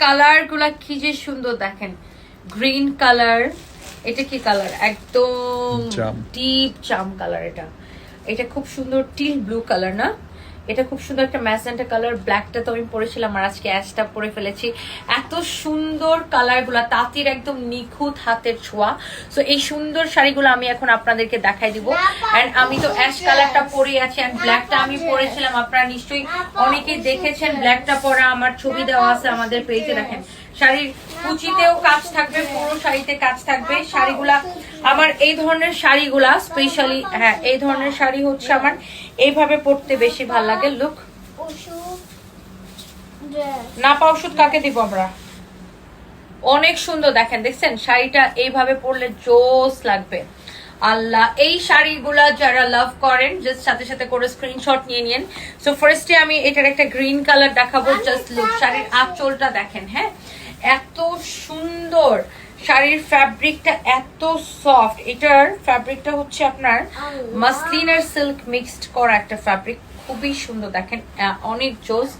Colour গুলা কি যে সুন্দর দেখেন, গ্রিন কালার, এটা কি কালার, একদম ডিপ জাম কালার, এটা খুব সুন্দর টিল ব্লু কালার না, এটা খুব সুন্দর একটা ম্যাজেন্টা কালার, ব্ল্যাকটা তো আমি পরেছিলাম আর আজকে অ্যাশটা পরে ফেলেছি। এত সুন্দর কালারগুলা, তাঁতির একদম নিখুঁত হাতের ছোঁয়া। সো এই সুন্দর শাড়িগুলো আমি এখন আপনাদেরকে দেখাই দিব। এন্ড আমি তো অ্যাশ কালারটা পরে আছি, এন্ড ব্ল্যাকটা আমি পরেছিলাম, আপনারা নিশ্চয়ই অনেকেই দেখেছেন ব্ল্যাকটা পরা, আমার ছবি দেওয়া আছে আমাদের পেজে। দেখেন শাড়ির কুচিতেও কাজ থাকবে, পুরো শাড়িতে কাজ থাকবে। শাড়িগুলা আমার এই ধরনের শাড়িগুলা স্পেশালি, হ্যাঁ এই ধরনের শাড়ি হচ্ছে আমার এইভাবে পরতে বেশি ভালো লাগে। লুক না পা ওষুধ কাকে দিব আমরা, অনেক সুন্দর দেখেন, দেখছেন শাড়িটা এইভাবে পরলে জোস লাগবে আল্লাহ। এই শাড়িগুলা যারা লাভ করেন জাস্ট সাথে সাথে করে স্ক্রিনশট নিয়ে নিন। সো ফার্স্টে আমি এটার একটা গ্রিন কালার দেখাবো, জাস্ট লুক, শাড়ির আঁচলটা দেখেন, হ্যাঁ এত সুন্দর, শাড়ির ফ্যাব্রিকটা এত সফট, এটার ফ্যাব্রিকটা হচ্ছে আপনার মাসলিন আর সিল্ক মিক্সড করা একটা ফ্যাব্রিক, খুবই সুন্দর দেখেন, অনেক জোস।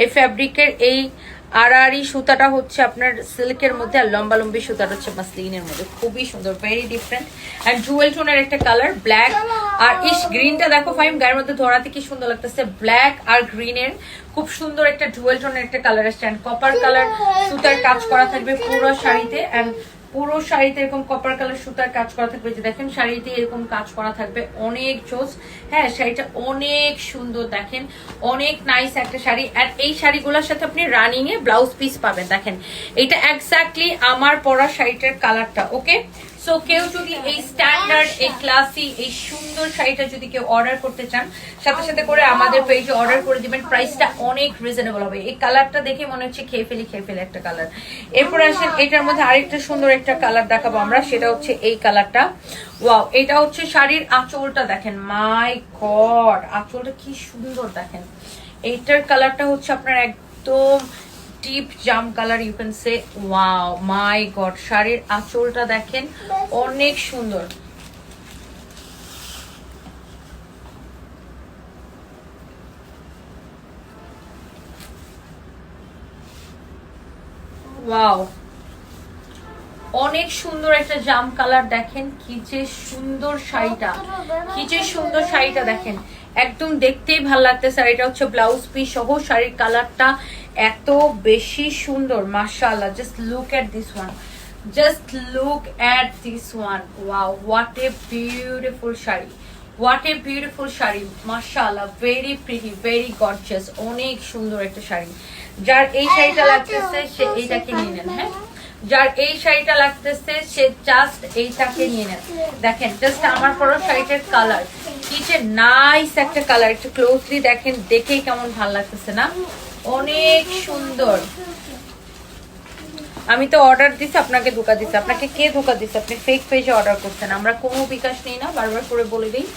এই ফ্যাব্রিকের এই আড়াআড়ি সুতাটা হচ্ছে আপনার সিল্কের মধ্যে, আর লম্বা লম্বি সুতাটা হচ্ছে মাসলিনের মধ্যে, খুবই সুন্দর, ভেরি ডিফারেন্ট। এন্ড জুয়েল টোনের একটা কালার, ব্ল্যাক আর ইস গ্রিনটা দেখো ফাইম গায়ের মধ্যে ধরাতে কি সুন্দর লাগতেছে, ব্ল্যাক আর গ্রিনের খুব সুন্দর একটা জুয়েল টোনের একটা কালার আসছে। এন্ড কপার কালার সুতার কাজ করা থাকবে পুরো শাড়িতে, এন্ড পুরো শাড়িতে এরকম কপার কালার সুতার কাজ করা থাকবে, যে দেখেন শাড়িতে এরকম কাজ করা থাকবে, অনেক জোস। হ্যাঁ শাড়িটা অনেক সুন্দর দেখেন, অনেক নাইস একটা শাড়ি। আর এই শাড়িগুলোর সাথে আপনি রানিং এ ব্লাউজ পিস পাবেন, দেখেন এটা এক্স্যাক্টলি আমার পরা শাড়িটার কালারটা। ওকে, সো কেউ যদি এই স্ট্যান্ডার্ড, এই ক্লাসি, এই সুন্দর শাড়িটা যদি কেউ অর্ডার করতে চান, সাথে সাথে করে আমাদের পেজে অর্ডার করে দিবেন, প্রাইসটা অনেক রিজনেবল হবে। এই কালারটা দেখে মনে হচ্ছে খেয়ে ফেলি একটা কালার। এরপর আসেন এটার মধ্যে আরেকটা সুন্দর একটা কালার দেখাবো আমরা, সেটা হচ্ছে এই কালারটা। ওয়াও, এটা হচ্ছে শাড়ির আঁচলটা দেখেন, মাই গড আঁচলটা কি সুন্দর দেখেন। এইটার কালারটা হচ্ছে আপনার একদম ডিপ জাম colour, you can say. Wow my god, শাড়ির আঁচলটা দেখেন অনেক সুন্দর। ওয়াও অনেক সুন্দর একটা জাম কালার দেখেন, কি যে সুন্দর শাড়িটা, কি যে সুন্দর শাড়িটা দেখেন, একদম দেখতেই ভালো লাগতেছে। আর এটা হচ্ছে ব্লাউজ পিস সহ, শাড়ির কালারটা এত বেশি সুন্দর মাশাআল্লাহ। Just look at this one, just look at this one, wow what a beautiful sari, what a beautiful sari মাশাআল্লাহ, ভেরি প্রিটি, ভেরি গর্জিয়াস, অনেক সুন্দর একটা শাড়ি। যার এই শাড়িটা লাগতেছে সে এইটাকে নিয়ে নেন, হ্যাঁ যার এই শাড়িটা লাগতেছে সে জাস্ট এইটাকে নিয়ে নেন। দেখেন জাস্ট আমার পরো শাড়িটার কালার কি যে নাইস একটা কালার, একটু ক্লোজলি দেখেন, দেখেই কেমন ভালো লাগতেছে না, অনেক সুন্দর। আমি তো অর্ডার দিছি, আপনাকে ধোকা দিচ্ছে, আপনাকে কে ধোকা দিচ্ছে, আপনি ফেক পেজে অর্ডার করছেন। আমরা কোনো বিকাশ নেই না, বারবার করে বলে দিই,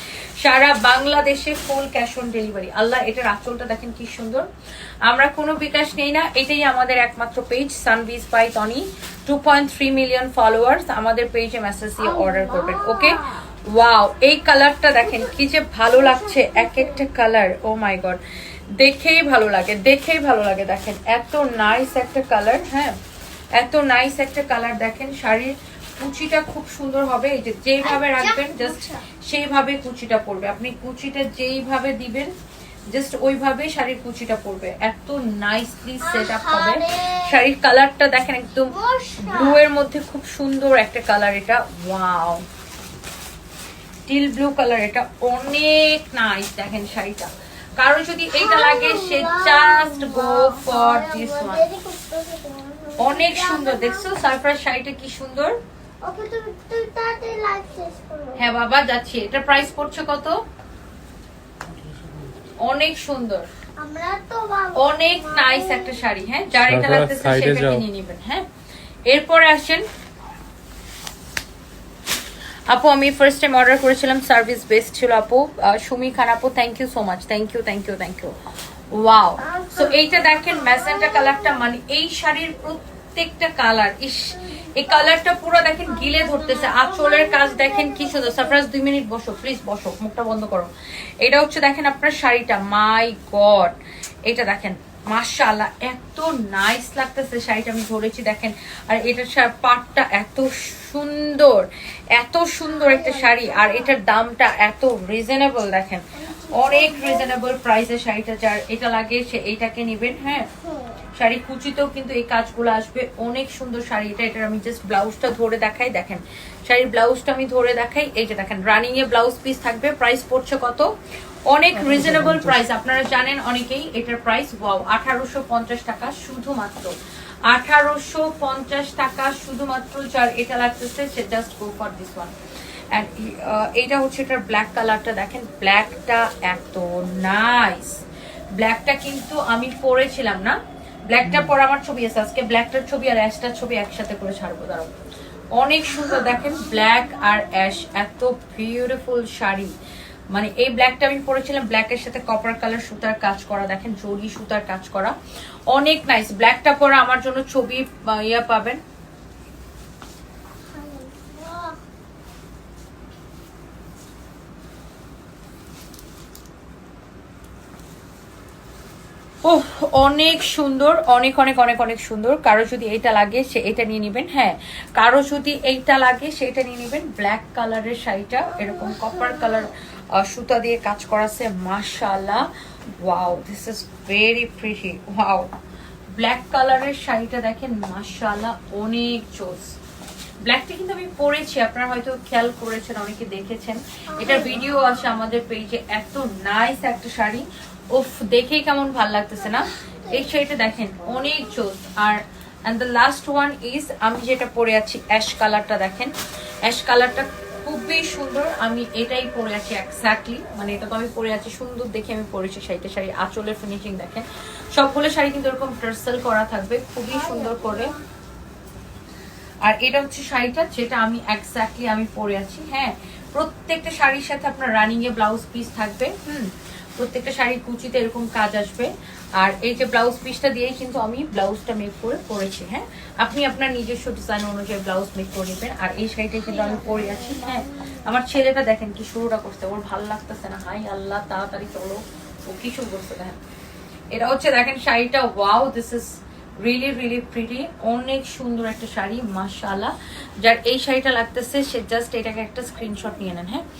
সারা বাংলাদেশে ফুল ক্যাশ অন ডেলিভারি। আল্লাহ এটার আঁচলটা দেখেন কি সুন্দর, আমরা কোনো বিকাশ নেই না, এটাই আমাদের একমাত্র page সানভিজ by Toni, 2.3 million followers. আমাদের পেজে মেসেজ দিয়ে অর্ডার করবেন। ওকে, ওয়াও এই কালারটা দেখেন কি যে ভালো লাগছে, এক একটা কালার, ও মাই গড দেখেই ভালো লাগে, দেখেই ভালো লাগে। দেখেন এত নাইস একটা কালার, হ্যাঁ এত নাইস একটা কালার দেখেন। শাড়ির কুচিটা খুব সুন্দর হবে, এই যে যেইভাবে রাখবেন জাস্ট সেইভাবে কুচিটা পড়বে, আপনি কুচিটা যেইভাবে দিবেন জাস্ট ওইভাবে শাড়ির কুচিটা পড়বে, এত নাইসলি সেট আপ হবে। শাড়ির কালারটা দেখেন একদম ব্লু এর মধ্যে খুব সুন্দর একটা কালার, এটা ওয়াও টিল ব্লু কালার, এটা অনেক নাইস দেখেন শাড়িটা। কারো যদি এইটা লাগে সে just go for this one, অনেক সুন্দর। দেখছো সারপ্রাইজ শাড়িটা কি সুন্দর। হ্যাঁ বাবা যাচ্ছি, এটা প্রাইস পড়ছে কত, অনেক সুন্দর, অনেক নাইস একটা শাড়ি। হ্যাঁ যার এটা লাগতেছে সেটাকে নিয়ে নেবেন। হ্যাঁ এরপরে আসেন আপু, আমি ফার্স্ট টাইম অর্ডার করেছিলাম, সার্ভিস বেস্ট ছিল আপু। সুমি খান আপু thank you so much, thank you thank you thank you. Wow so এইটা দেখেন ম্যাজেন্টা কালারটা, মানে এই শাড়ির প্রত্যেকটা কালার, ইস এই কালারটা পুরো দেখেন গিলে ধরতেছে। আঁচলের কাজ দেখেন কি সুন্দর। সারপ্রাইজ 2 মিনিট বসো প্লিজ, বসো, মুখটা বন্ধ করো। এটা হচ্ছে দেখেন আপনার শাড়িটা, মাই গড এটা দেখেন মাশাআল্লাহ এত নাইস লাগতেছে শাড়িটা, আমি ধরেছি দেখেন। আর এটার পাটটা এত সুন্দর, এত সুন্দর একটা শাড়ি, আর এটার দামটা এত রিজনেবল দেখেন, অনেক রিজনেবল প্রাইসে শাড়িটা। যার এটা লাগে সে এইটাকে নেবেন। হ্যাঁ, শাড়ি কুচিতেও কিন্তু এই কাজগুলো আসবে, অনেক সুন্দর শাড়ি এটা। এটার আমি জাস্ট ব্লাউজটা ধরে দেখাই, দেখেন শাড়ির ব্লাউজটা আমি ধরে দেখাই। এই যে দেখেন রানিং এ ব্লাউজ পিস থাকবে। প্রাইস পড়ছে কত? অনেক রিজনেবল প্রাইস, আপনারা জানেন অনেকেই এটার প্রাইস। ওয়াও, 1850 টাকা শুধুমাত্র, 1850 টাকা শুধুমাত্র। যার এটা লাগতেছে সে just go for this one. And এইটা হচ্ছে এটার ব্ল্যাক কালারটা, দেখেন ব্ল্যাকটা এত নাইস। ব্ল্যাকটা কিন্তু আমি পরেছিলাম না, ব্ল্যাকটা পরে আমার ছবি আছে আজকে, ব্ল্যাকটার ছবি আর অ্যাশটার ছবি একসাথে করে ছাড়বো, দাঁড়াও। অনেক সুন্দর দেখেন, ব্ল্যাক আর অ্যাশ, এত বিউটিফুল শাড়ি। মানে এই ব্ল্যাকটা আমি পরেছিলাম, ব্ল্যাকের সাথে কপার কালার সুতার কাজ করা, দেখেন জরি সুতার কাজ করা, অনেক নাইস। ব্ল্যাকটা পরে আমার জন্য ছবি ইয়া পাবেন। ওহ, অনেক সুন্দর, অনেক অনেক অনেক অনেক সুন্দর। কারো যদি এইটা লাগে সে এটা নিয়ে নিবেন। হ্যাঁ, কারো যদি এইটা লাগে সেটা নিয়ে নিবেন। ব্ল্যাক কালারের শাড়িটা এরকম কপার কালার সুতা দিয়ে কাজ করাছে, মাশাআল্লাহ। Wow, this is very pretty. Wow, black কালারের শাড়িটা দেখেন, মাশাআল্লাহ অনেক জোস। ব্ল্যাকটা কিন্তু আমি পরেছি, আপনারা হয়তো খেয়াল করেছেন, অনেকে দেখেছেন, এটার ভিডিও আছে আমাদের পেজে। এত নাইস একটা শাড়ি, উফ দেখেই কেমন ভাল লাগতেছে না। এই শাড়িটা দেখেন অনেক জোস। আর and the last one is, আমি যেটা পরে আছি অ্যাশ কালারটা, দেখেন অ্যাশ কালারটা খুবই সুন্দর। আমি এটাই পরে আছি এক্স্যাক্টলি, মানে এটা তো আমি পরে আছি, সুন্দর দেখে আমি পরেছি শাড়িটা। শাড়ি আঁচলের ফিনিশিং দেখেন, সবগুলো শাড়ি কিন্তু এরকম টার্সেল করা থাকবে, খুবই সুন্দর করে। আর এটা হচ্ছে শাড়িটা যেটা আমি এক্স্যাক্টলি আমি পরে আছি। হ্যাঁ, প্রত্যেকটা শাড়ির সাথে আপনার রানিং এ ব্লাউজ পিস থাকবে। প্রত্যেকটা শাড়ির কুচিতে এরকম কাজ আসবে। আর এই যে ব্লাউজ পিসটা দিয়েই কিন্তু আমি ব্লাউজটা মেক করে পরেছি। হ্যাঁ, আপনি আপনার নিজস্ব ডিজাইন অনুযায়ী ব্লাউজ মেক করে নেবেন। আর এই শাড়িটা কিন্তু আমি পরে আছি। হ্যাঁ, আমার ছেলেটা দেখেন কি শুরুটা করছে, ওর ভালো লাগতেছে না। হাই আল্লাহ, তাড়াতাড়ি চলো, ও কি শুরু করছে দেখেন। এটা হচ্ছে দেখেন শাড়িটা, wow, this is really really pretty, অনেক সুন্দর একটা শাড়ি, মাশাআল্লাহ। যার এই শাড়িটা লাগতেছে সে জাস্ট এটাকে একটা স্ক্রিনশট নিয়ে নেন। হ্যাঁ।